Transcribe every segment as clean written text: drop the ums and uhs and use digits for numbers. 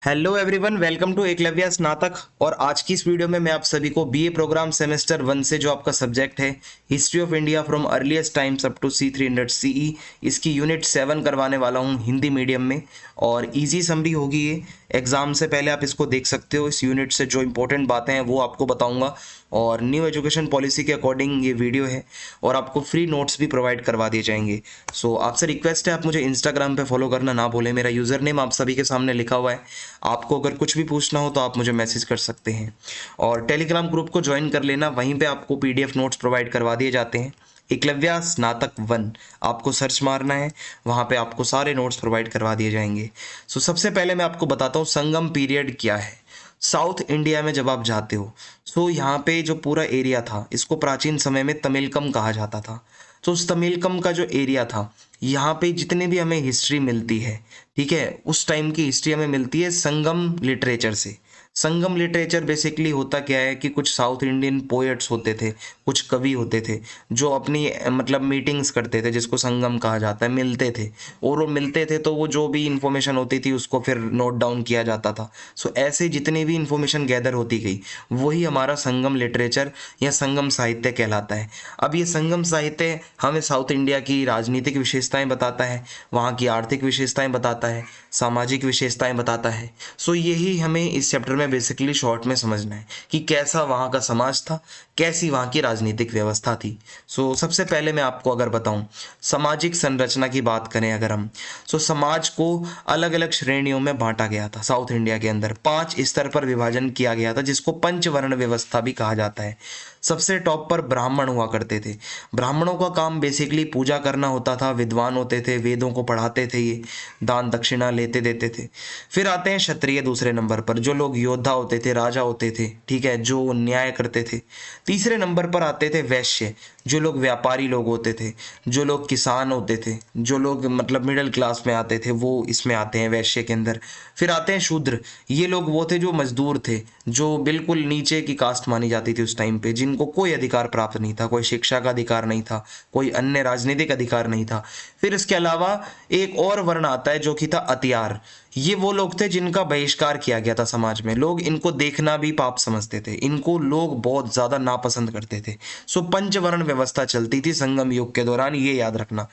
Hello everyone, welcome to Eklavya Snatak. और आज की इस वीडियो में मैं आप सभी को बीए प्रोग्राम सेमेस्टर 1 से जो आपका सब्जेक्ट है history of India from earliest times up to C300 CE, इसकी यूनिट 7 करवाने वाला हूं हिंदी मीडियम में। और इजी समरी होगी ये, एग्जाम से पहले आप इसको देख सकते हो। इस यूनिट से जो इंपॉर्टेंट बातें हैं वो आपको बताऊंगा और न्यू एजुकेशन पॉलिसी के अकॉर्डिंग ये वीडियो है और आपको फ्री नोट्स भी प्रोवाइड करवा दिए जाएंगे। सो आपसे रिक्वेस्ट है, आप मुझे इंस्टाग्राम पे फॉलो करना ना भूलें। मेरा यूज़र नेम आप सभी के सामने लिखा हुआ है। आपको अगर कुछ भी पूछना हो तो आप मुझे मैसेज कर सकते हैं और टेलीग्राम ग्रुप को ज्वाइन कर लेना, वहीं पे आपको PDF नोट्स प्रोवाइड करवा दिए जाते हैं। एकलव्य स्नातक 1 आपको सर्च मारना है, वहाँ पे आपको सारे नोट्स प्रोवाइड करवा दिए जाएंगे। सो सबसे पहले मैं आपको बताता हूँ संगम पीरियड क्या है। साउथ इंडिया में जब आप जाते हो, सो यहाँ पे जो पूरा एरिया था इसको प्राचीन समय में तमिलकम कहा जाता था। तो उस तमिलकम का जो एरिया था, यहाँ पे जितने भी हमें हिस्ट्री मिलती है, ठीक है, उस टाइम की हिस्ट्री हमें मिलती है संगम लिटरेचर से। संगम लिटरेचर बेसिकली होता क्या है कि कुछ साउथ इंडियन पोएट्स होते थे, कुछ कवि होते थे जो अपनी मतलब मीटिंग्स करते थे, जिसको संगम कहा जाता है, मिलते थे। और वो मिलते थे तो वो जो भी इंफॉर्मेशन होती थी उसको फिर नोट डाउन किया जाता था। सो ऐसे जितनी भी इंफॉर्मेशन गैदर होती गई वही हमारा संगम लिटरेचर या संगम साहित्य कहलाता है। अब ये संगम साहित्य हमें साउथ इंडिया की राजनीतिक विशेषताएं बताता है, वहाँ की आर्थिक विशेषताएं बताता है, सामाजिक विशेषताएं बताता है। सो यही हमें इस चैप्टर में बेसिकली शॉर्ट में समझना है कि कैसा वहाँ का समाज था, कैसी वहाँ की राजनीतिक व्यवस्था थी। सो सबसे पहले मैं आपको अगर बताऊं, सामाजिक संरचना की बात करें अगर हम, सो समाज को अलग अलग श्रेणियों में बांटा गया था। साउथ इंडिया के अंदर 5 स्तर पर विभाजन किया गया था, जिसको पंचवर्ण व्यवस्था भी कहा जाता है। सबसे टॉप पर ब्राह्मण हुआ करते थे। ब्राह्मणों का काम बेसिकली पूजा करना होता था, विद्वान होते थे, वेदों को पढ़ाते थे, ये दान दक्षिणा लेते देते थे। फिर आते हैं क्षत्रिय दूसरे नंबर पर, जो लोग योद्धा होते थे, राजा होते थे, ठीक है, जो न्याय करते थे। तीसरे नंबर पर आते थे वैश्य, जो लोग व्यापारी लोग होते थे, जो लोग किसान होते थे, जो लोग मतलब मिडिल क्लास में आते थे, वो इसमें आते हैं वैश्य के अंदर। फिर आते हैं शूद्र, ये लोग वो थे जो मजदूर थे, जो बिल्कुल नीचे की कास्ट मानी जाती थी उस टाइम पे, जिनको कोई अधिकार प्राप्त नहीं था, कोई शिक्षा का अधिकार नहीं था, कोई अन्य राजनीतिक अधिकार नहीं था। फिर इसके अलावा एक और वर्ण आता है जो कि था अतियार। ये वो लोग थे जिनका बहिष्कार किया गया था समाज में, लोग इनको देखना भी पाप समझते थे, इनको लोग बहुत ज्यादा नापसंद करते थे। सो पंचवर्ण व्यवस्था चलती थी संगम युग के दौरान, ये याद रखना।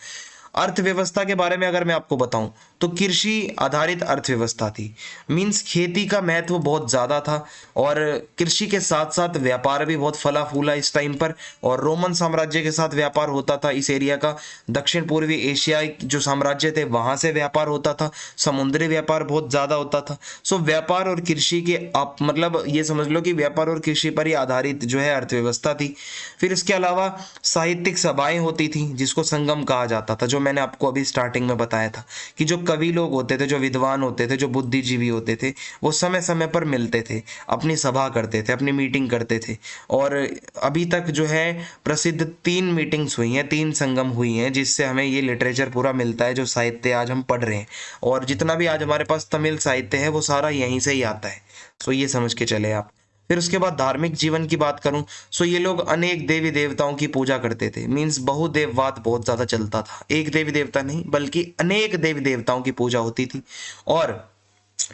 अर्थव्यवस्था के बारे में अगर मैं आपको बताऊं तो कृषि आधारित अर्थव्यवस्था थी। मींस खेती का महत्व बहुत ज़्यादा था और कृषि के साथ साथ व्यापार भी बहुत फला फूला इस टाइम पर। और रोमन साम्राज्य के साथ व्यापार होता था इस एरिया का। दक्षिण पूर्वी एशिया जो साम्राज्य थे वहाँ से व्यापार होता था, समुद्री व्यापार बहुत ज़्यादा होता था। सो व्यापार और कृषि के आप मतलब ये समझ लो कि व्यापार और कृषि पर ही आधारित जो है अर्थव्यवस्था थी। फिर इसके अलावा साहित्यिक सभाएं होती थी, जिसको संगम कहा जाता था, जो मैंने आपको अभी स्टार्टिंग में बताया था कि जो कवि लोग होते थे, जो विद्वान होते थे, जो बुद्धिजीवी होते थे, वो समय समय पर मिलते थे, अपनी सभा करते थे, अपनी मीटिंग करते थे। और अभी तक जो है प्रसिद्ध 3 मीटिंग्स हुई हैं, 3 संगम हुई हैं, जिससे हमें ये लिटरेचर पूरा मिलता है जो साहित्य आज हम पढ़ रहे हैं। और जितना भी आज हमारे पास तमिल साहित्य है वो सारा यहीं से ही आता है। सो ये समझ के चले आप। फिर उसके बाद धार्मिक जीवन की बात करूं, सो ये लोग अनेक देवी देवताओं की पूजा करते थे। मीन्स बहुदेववाद बहुत ज्यादा चलता था, एक देवी देवता नहीं बल्कि अनेक देवी देवताओं की पूजा होती थी। और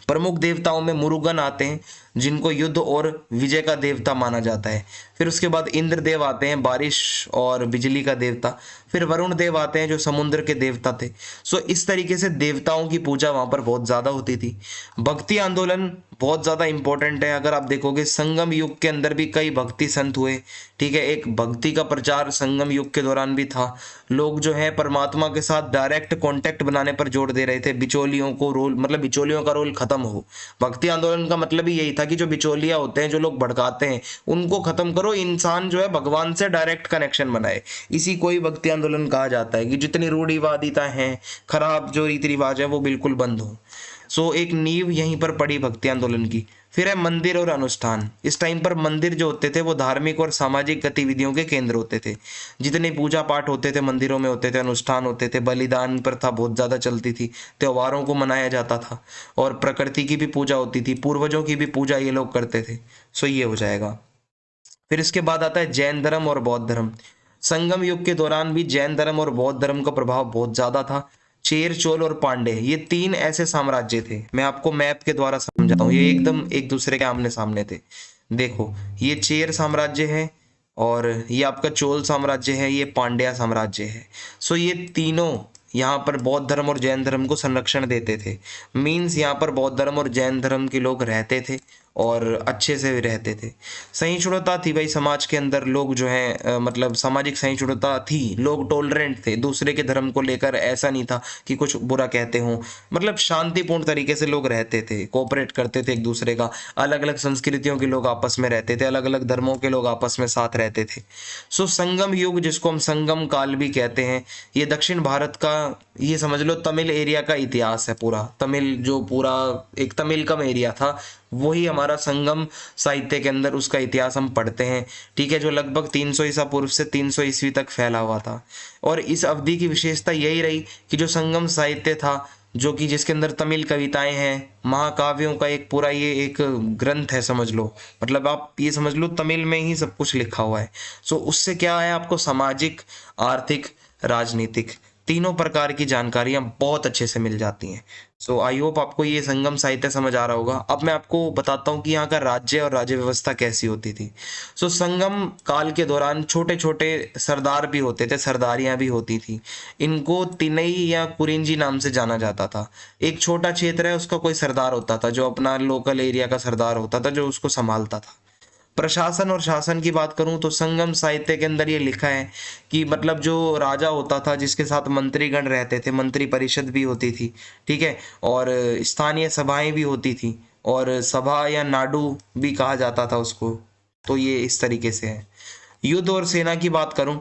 प्रमुख देवताओं में मुरुगन आते हैं, जिनको युद्ध और विजय का देवता माना जाता है। फिर उसके बाद इंद्र देव आते हैं, बारिश और बिजली का देवता। फिर वरुण देव आते हैं जो समुद्र के देवता थे। सो इस तरीके से देवताओं की पूजा वहां पर बहुत ज्यादा होती थी। भक्ति आंदोलन बहुत ज्यादा इंपॉर्टेंट है। अगर आप देखोगे संगम युग के अंदर भी कई भक्ति संत हुए, ठीक है, एक भक्ति का प्रचार संगम युग के दौरान भी था। लोग जो है परमात्मा के साथ डायरेक्ट कांटेक्ट बनाने पर जोर दे रहे थे, बिचौलियों को रोल मतलब बिचौलियों का रोल खत्म हो। भक्ति आंदोलन का मतलब ही यही था कि जो बिचौलिया होते हैं, जो लोग भड़काते हैं, उनको खत्म करो, इंसान जो है भगवान से डायरेक्ट कनेक्शन बनाए। इसी को ही भक्ति आंदोलन कहा जाता है कि जितनी रूढ़िवादिता है, खराब जो रीति रिवाज है, वो बिल्कुल बंद हो। सो एक नींव यहीं पर पड़ी भक्ति आंदोलन की। फिर है मंदिर और अनुष्ठान। इस टाइम पर मंदिर जो होते थे वो धार्मिक और सामाजिक गतिविधियों के केंद्र होते थे। जितने पूजा पाठ होते थे मंदिरों में होते थे, अनुष्ठान होते थे, बलिदान प्रथा बहुत ज्यादा चलती थी, त्योहारों को मनाया जाता था, और प्रकृति की भी पूजा होती थी, पूर्वजों की भी पूजा ये लोग करते थे। सो ये हो जाएगा। फिर इसके बाद आता है जैन धर्म और बौद्ध धर्म। संगम युग के दौरान भी जैन धर्म और बौद्ध धर्म का प्रभाव बहुत ज्यादा था। चेर, चोल और पांडे, ये 3 ऐसे साम्राज्य थे। मैं आपको मैप के द्वारा समझाता हूँ, ये एकदम एक दूसरे के आमने सामने थे। देखो, ये चेर साम्राज्य है और ये आपका चोल साम्राज्य है, ये पांड्या साम्राज्य है। सो ये तीनों यहाँ पर बौद्ध धर्म और जैन धर्म को संरक्षण देते थे। मीन्स यहाँ पर बौद्ध धर्म और जैन धर्म के लोग रहते थे और अच्छे से रहते थे। सहिष्णुता थी भाई समाज के अंदर, लोग जो है मतलब सामाजिक सहिष्णुता थी, लोग टॉलरेंट थे दूसरे के धर्म को लेकर, ऐसा नहीं था कि कुछ बुरा कहते हों, मतलब शांतिपूर्ण तरीके से लोग रहते थे, कोऑपरेट करते थे एक दूसरे का। अलग अलग संस्कृतियों के लोग आपस में रहते थे, अलग अलग धर्मों के लोग आपस में साथ रहते थे। सो संगम युग, जिसको हम संगम काल भी कहते हैं, ये दक्षिण भारत का, ये समझ लो तमिल एरिया का इतिहास है पूरा। तमिल जो पूरा एक तमिलकम एरिया था, वही हमारा संगम साहित्य के अंदर उसका इतिहास हम पढ़ते हैं, ठीक है, जो लगभग 300 ईसा पूर्व से 300 ईस्वी तक फैला हुआ था। और इस अवधि की विशेषता यही रही कि जो संगम साहित्य था, जो कि जिसके अंदर तमिल कविताएं हैं, महाकाव्यों का एक पूरा ये एक ग्रंथ है समझ लो, मतलब आप ये समझ लो तमिल में ही सब कुछ लिखा हुआ है। सो उससे क्या है, आपको सामाजिक, आर्थिक, राजनीतिक तीनों प्रकार की जानकारियां बहुत अच्छे से मिल जाती हैं। सो आई होप आपको ये संगम साहित्य समझ आ रहा होगा। अब मैं आपको बताता हूँ कि यहाँ का राज्य और राज्य व्यवस्था कैसी होती थी। सो संगम काल के दौरान छोटे छोटे सरदार भी होते थे, सरदारियां भी होती थी। इनको तिनई या कुरिंजी नाम से जाना जाता था। एक छोटा क्षेत्र है, उसका कोई सरदार होता था जो अपना लोकल एरिया का सरदार होता था, जो उसको संभालता था। प्रशासन और शासन की बात करूं तो संगम साहित्य के अंदर ये लिखा है कि मतलब जो राजा होता था, जिसके साथ मंत्रीगण रहते थे, मंत्री परिषद भी होती थी, ठीक है, और स्थानीय सभाएं भी होती थी, और सभा या नाडु भी कहा जाता था उसको। तो ये इस तरीके से है। युद्ध और सेना की बात करूं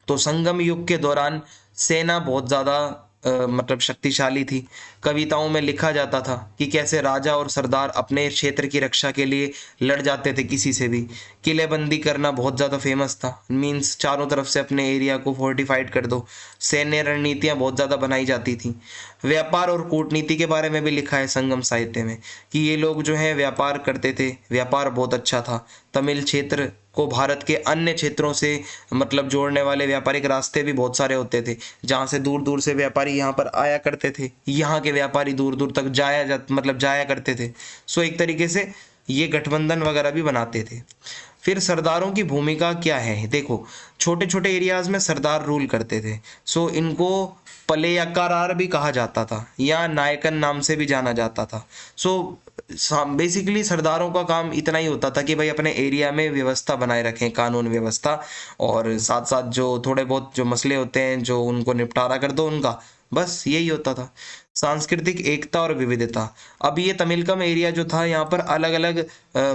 तो संगम युग के दौरान सेना बहुत ज़्यादा मतलब शक्तिशाली थी। कविताओं में लिखा जाता था कि कैसे राजा और सरदार अपने क्षेत्र की रक्षा के लिए लड़ जाते थे किसी से भी। किलेबंदी करना बहुत ज़्यादा फेमस था, मीन्स चारों तरफ से अपने एरिया को फोर्टिफाइड कर दो। सैन्य रणनीतियाँ बहुत ज़्यादा बनाई जाती थी। व्यापार और कूटनीति के बारे में भी लिखा है संगम साहित्य में कि ये लोग जो है व्यापार करते थे, व्यापार बहुत अच्छा था। तमिल क्षेत्र को भारत के अन्य क्षेत्रों से मतलब जोड़ने वाले व्यापारिक रास्ते भी बहुत सारे होते थे, जहाँ से दूर दूर से व्यापारी यहाँ पर आया करते थे, यहाँ के व्यापारी दूर दूर तक जाया करते थे। सो एक तरीके से ये गठबंधन वगैरह भी बनाते थे। फिर सरदारों की भूमिका क्या है, देखो छोटे छोटे एरियाज में सरदार रूल करते थे। सो इनको पलेयकारार भी कहा जाता था या नायकन नाम से भी जाना जाता था। सो बेसिकली सरदारों का काम इतना ही होता था कि भाई अपने एरिया में व्यवस्था बनाए रखें, कानून व्यवस्था, और साथ साथ जो थोड़े बहुत जो मसले होते हैं जो उनको निपटारा कर दो उनका, बस यही होता था। सांस्कृतिक एकता और विविधता, अब ये तमिलकम एरिया जो था, यहाँ पर अलग अलग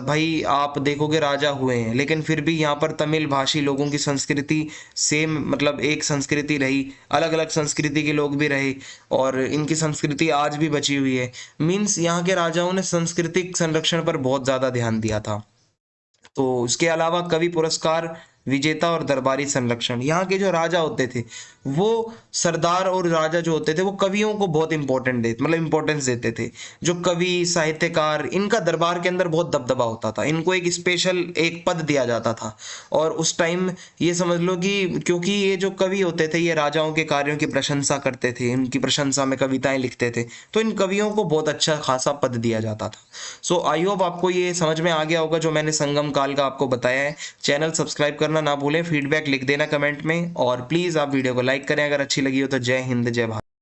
भाई आप देखोगे राजा हुए हैं, लेकिन फिर भी यहाँ पर तमिल भाषी लोगों की संस्कृति सेम, मतलब एक संस्कृति रही, अलग अलग संस्कृति के लोग भी रहे और इनकी संस्कृति आज भी बची हुई है। मीन्स यहाँ के राजाओं ने सांस्कृतिक संरक्षण पर बहुत ज़्यादा ध्यान दिया था। तो इसके अलावा कवि पुरस्कार विजेता और दरबारी संरक्षण, यहाँ के जो राजा होते थे वो सरदार और राजा जो होते थे वो कवियों को बहुत इंपॉर्टेंस देते थे। जो कवि साहित्यकार, इनका दरबार के अंदर बहुत दबदबा होता था, इनको एक स्पेशल एक पद दिया जाता था। और उस टाइम ये समझ लो कि क्योंकि ये जो कवि होते थे ये राजाओं के कार्यों की प्रशंसा करते थे, इनकी प्रशंसा में कविताएं लिखते थे, तो इन कवियों को बहुत अच्छा खासा पद दिया जाता था। सो आई होप आपको ये समझ में आ गया होगा जो मैंने संगम काल का आपको बताया है। चैनल सब्सक्राइब करना ना भूलें, फीडबैक लिख देना कमेंट में, और प्लीज़ आप वीडियो को लाइक करें अगर अच्छी लगी हो तो। जय हिंद, जय भारत।